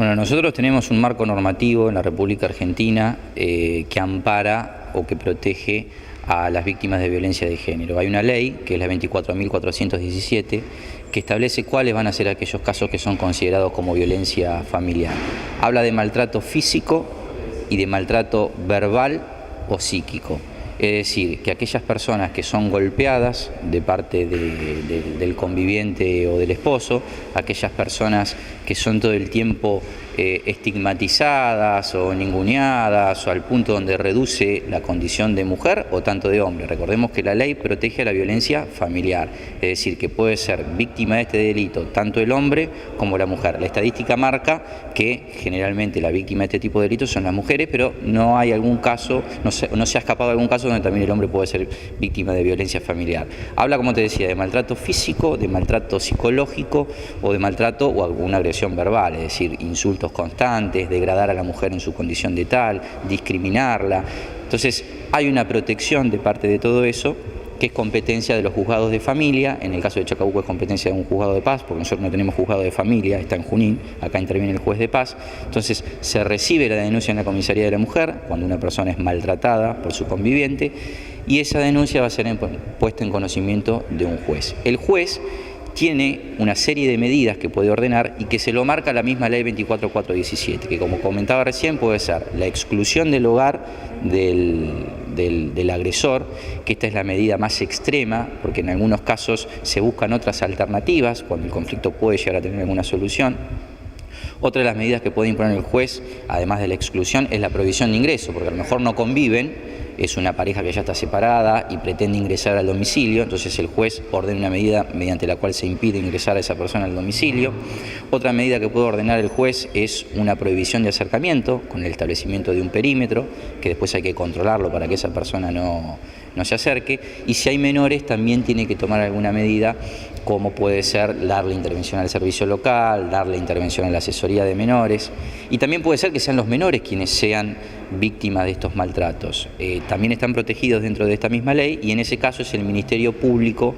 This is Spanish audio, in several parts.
Bueno, nosotros tenemos un marco normativo en la República Argentina que ampara o que protege a las víctimas de violencia de género. Hay una ley, que es la 24.417, que establece cuáles van a ser aquellos casos que son considerados como violencia familiar. Habla de maltrato físico y de maltrato verbal o psíquico. Es decir, que aquellas personas que son golpeadas de parte del conviviente o del esposo, aquellas personas que son todo el tiempo estigmatizadas o ninguneadas o al punto donde reduce la condición de mujer o tanto de hombre. Recordemos que la ley protege a la violencia familiar, es decir, que puede ser víctima de este delito tanto el hombre como la mujer. La estadística marca que generalmente la víctima de este tipo de delitos son las mujeres, pero no hay algún caso, no se ha escapado algún caso donde también el hombre puede ser víctima de violencia familiar. Habla, como te decía, de maltrato físico, de maltrato psicológico o de maltrato o alguna agresión verbal, es decir, insultos constantes, degradar a la mujer en su condición de tal, discriminarla. Entonces, hay una protección de parte de todo eso que es competencia de los juzgados de familia. En el caso de Chacabuco es competencia de un juzgado de paz, porque nosotros no tenemos juzgado de familia, está en Junín, acá interviene el juez de paz. Entonces se recibe la denuncia en la comisaría de la mujer cuando una persona es maltratada por su conviviente y esa denuncia va a ser puesta en conocimiento de un juez. El juez tiene una serie de medidas que puede ordenar y que se lo marca la misma ley 24.417, que como comentaba recién puede ser la exclusión del hogar del agresor, que esta es la medida más extrema, porque en algunos casos se buscan otras alternativas cuando el conflicto puede llegar a tener alguna solución. Otra de las medidas que puede imponer el juez, además de la exclusión, es la prohibición de ingreso, porque a lo mejor no conviven, es una pareja que ya está separada y pretende ingresar al domicilio, entonces el juez ordena una medida mediante la cual se impide ingresar a esa persona al domicilio. Otra medida que puede ordenar el juez es una prohibición de acercamiento con el establecimiento de un perímetro, que después hay que controlarlo para que esa persona no se acerque, y si hay menores también tiene que tomar alguna medida, como puede ser darle intervención al servicio local, darle intervención a la asesoría de menores, y también puede ser que sean los menores quienes sean víctimas de estos maltratos. También están protegidos dentro de esta misma ley y en ese caso es el Ministerio Público,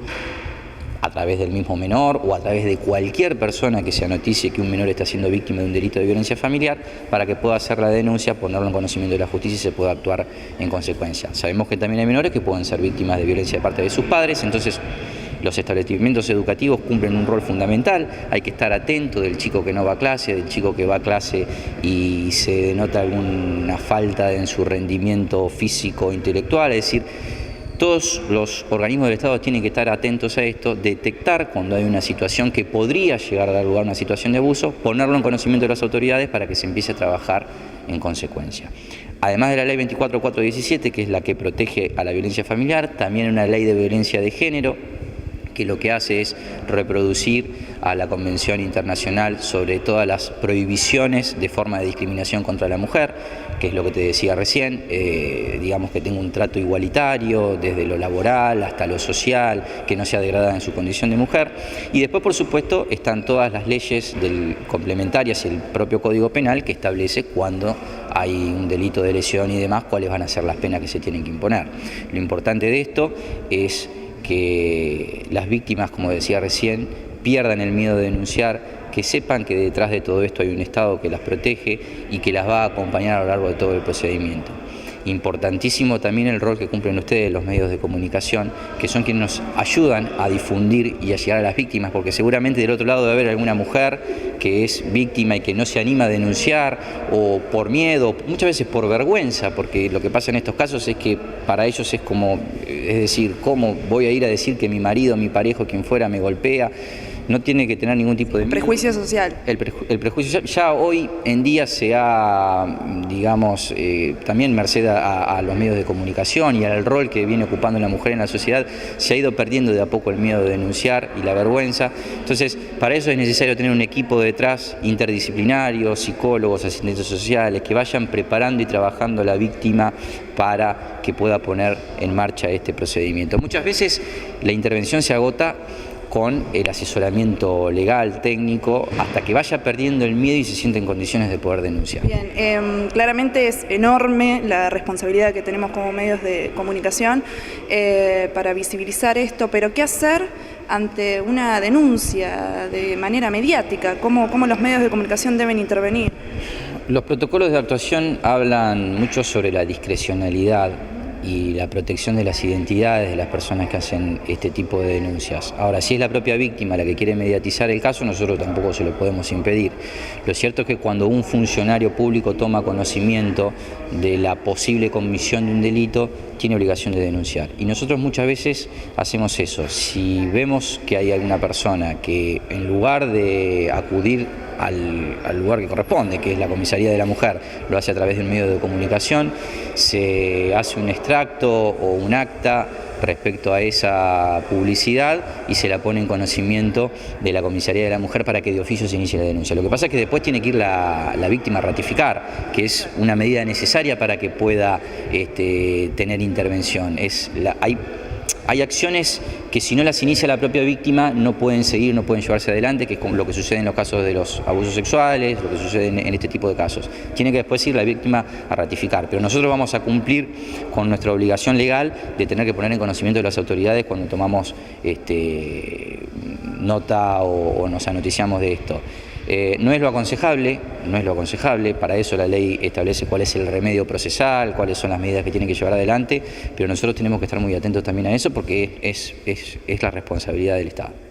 a través del mismo menor o a través de cualquier persona que se anoticie que un menor está siendo víctima de un delito de violencia familiar, para que pueda hacer la denuncia, ponerlo en conocimiento de la justicia y se pueda actuar en consecuencia. Sabemos que también hay menores que pueden ser víctimas de violencia de parte de sus padres, entonces los establecimientos educativos cumplen un rol fundamental. Hay que estar atento del chico que no va a clase, del chico que va a clase y se denota alguna falta en su rendimiento físico o intelectual, es decir, todos los organismos del Estado tienen que estar atentos a esto, detectar cuando hay una situación que podría llegar a dar lugar a una situación de abuso, ponerlo en conocimiento de las autoridades para que se empiece a trabajar en consecuencia. Además de la ley 24.417, que es la que protege a la violencia familiar, también hay una ley de violencia de género, que lo que hace es reproducir a la Convención Internacional sobre todas las prohibiciones de forma de discriminación contra la mujer, que es lo que te decía recién, digamos que tenga un trato igualitario desde lo laboral hasta lo social, que no sea degradada en su condición de mujer. Y después, por supuesto, están todas las leyes complementarias y el propio Código Penal que establece cuando hay un delito de lesión y demás, cuáles van a ser las penas que se tienen que imponer. Lo importante de esto es que las víctimas, como decía recién, pierdan el miedo de denunciar, que sepan que detrás de todo esto hay un Estado que las protege y que las va a acompañar a lo largo de todo el procedimiento. Importantísimo también el rol que cumplen ustedes, los medios de comunicación, que son quienes nos ayudan a difundir y a llegar a las víctimas, porque seguramente del otro lado debe haber alguna mujer que es víctima y que no se anima a denunciar, o por miedo, muchas veces por vergüenza, porque lo que pasa en estos casos es que para ellos es como, es decir, ¿cómo voy a ir a decir que mi marido, mi pareja, quien fuera, me golpea? No tiene que tener ningún tipo de prejuicio social. El prejuicio social ya hoy en día se ha, digamos, también merced a los medios de comunicación y al rol que viene ocupando la mujer en la sociedad, se ha ido perdiendo de a poco el miedo de denunciar y la vergüenza. Entonces, para eso es necesario tener un equipo detrás interdisciplinario, psicólogos, asistentes sociales, que vayan preparando y trabajando a la víctima para que pueda poner en marcha este procedimiento. Muchas veces la intervención se agota con el asesoramiento legal, técnico, hasta que vaya perdiendo el miedo y se siente en condiciones de poder denunciar. Bien, claramente es enorme la responsabilidad que tenemos como medios de comunicación para visibilizar esto, pero ¿qué hacer ante una denuncia de manera mediática? ¿Cómo los medios de comunicación deben intervenir? Los protocolos de actuación hablan mucho sobre la discrecionalidad y la protección de las identidades de las personas que hacen este tipo de denuncias. Ahora, si es la propia víctima la que quiere mediatizar el caso, nosotros tampoco se lo podemos impedir. Lo cierto es que cuando un funcionario público toma conocimiento de la posible comisión de un delito, tiene obligación de denunciar. Y nosotros muchas veces hacemos eso. Si vemos que hay alguna persona que en lugar de acudir al lugar que corresponde, que es la comisaría de la mujer, lo hace a través de un medio de comunicación, se hace un extracto o un acta respecto a esa publicidad y se la pone en conocimiento de la comisaría de la mujer para que de oficio se inicie la denuncia. Lo que pasa es que después tiene que ir la víctima a ratificar, que es una medida necesaria para que pueda tener intervención. Hay acciones que si no las inicia la propia víctima no pueden seguir, no pueden llevarse adelante, que es como lo que sucede en los casos de los abusos sexuales, lo que sucede en este tipo de casos. Tiene que después ir la víctima a ratificar, pero nosotros vamos a cumplir con nuestra obligación legal de tener que poner en conocimiento de las autoridades cuando tomamos nota o nos anoticiamos de esto. No es lo aconsejable, para eso la ley establece cuál es el remedio procesal, cuáles son las medidas que tienen que llevar adelante, pero nosotros tenemos que estar muy atentos también a eso porque es la responsabilidad del Estado.